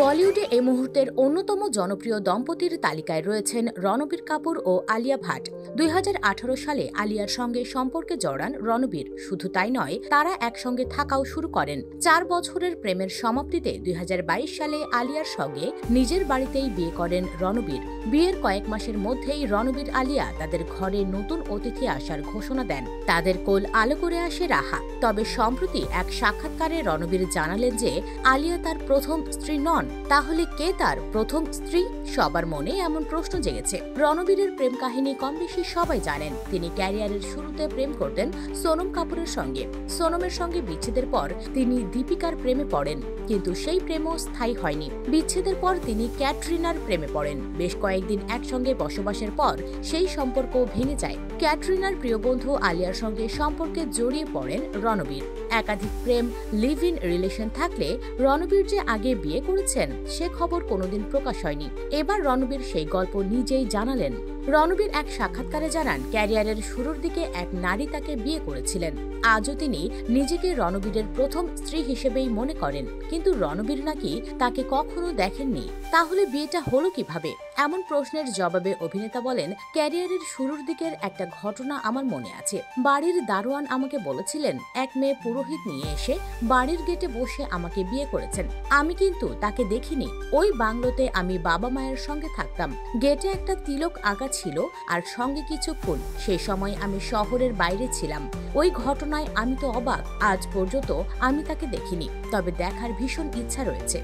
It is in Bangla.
বলিউডে এই মুহূর্তের অন্যতম জনপ্রিয় দম্পতির তালিকায় রয়েছেন রণবীর কাপুর ও আলিয়া ভাট। ২০১৮ সালে আলিয়ার সঙ্গে সম্পর্কে জড়ান রণবীর। শুধু তাই নয়, তারা একসঙ্গে থাকাও শুরু করেন। ৪ বছরের প্রেমের সমাপ্তিতে ২০২২ সালে আলিয়ার সঙ্গে নিজের বাড়িতেই বিয়ে করেন রণবীর। বিয়ের কয়েক মাসের মধ্যেই রণবীর আলিয়া তাদের ঘরে নতুন অতিথি আসার ঘোষণা দেন। তাদের কোল আলো করে আসে রাহা। তবে সম্প্রতি এক সাক্ষাৎকারে রণবীর জানালেন যে আলিয়া তার প্রথম স্ত্রী নন। তাহলে কে তার প্রথম স্ত্রী? সবার মনে এমন প্রশ্ন জেগেছে। রণবীরের প্রেম কাহিনী কম বেশি সবাই জানেন। তিনি ক্যারিয়ারের শুরুতে প্রেম করতেন সোনম কাপুরের সঙ্গে। সোনমের সঙ্গে বিচ্ছেদের পর তিনি দীপিকার প্রেমে পড়েন, কিন্তু সেই প্রেমও স্থায়ী হয়নি। বিচ্ছেদের পর তিনি ক্যাটরিনার প্রেমে পড়েন। বেশ কয়েকদিন একসঙ্গে বসবাসের পর সেই সম্পর্ক ভেঙে যায়। ক্যাটরিনার প্রিয় বন্ধু আলিয়ার সঙ্গে সম্পর্কে জড়িয়ে পড়েন রণবীর। একাধিক প্রেম লিভ ইন রিলেশন থাকলে রণবীর যে আগে বিয়ে করেছেন সে খবর কোনোদিন প্রকাশ হয়নি। এবার রণবীর সেই গল্প নিজেই জানালেন। রণবীর এক সাক্ষাৎকারে জানান, ক্যারিয়ারের শুরুর দিকে এক নারী তাকে বিয়ে করেছিলেন। আজও তিনি নিজেকে রণবীরের প্রথম স্ত্রী হিসেবেই মনে করেন, কিন্তু রণবীর নাকি তাকে কখনো দেখেননি। তাহলে বিয়েটা হলো কিভাবে? এমন প্রশ্নের জবাবে অভিনেতা বলেন, ক্যারিয়ারের শুরুর দিকের একটা ঘটনা আমার মনে আছে। বাড়ির দারোয়ান আমাকে বলেছিলেন এক মেয়ে পুরোহিত নিয়ে এসে বাড়ির গেটে বসে আমাকে বিয়ে করেছেন। আমি কিন্তু তাকে দেখিনি। ওই বাংলোতে আমি বাবা মায়ের সঙ্গে থাকতাম। গেটে একটা তিলক আঁকা ছিল আর সঙ্গে কিছু ফুল। সেই সময় আমি শহরের বাইরে ছিলাম। ওই ঘটনায় আমি তো অবাক। আজ পর্যন্ত আমি তাকে দেখিনি, তবে দেখার ভীষণ ইচ্ছা রয়েছে।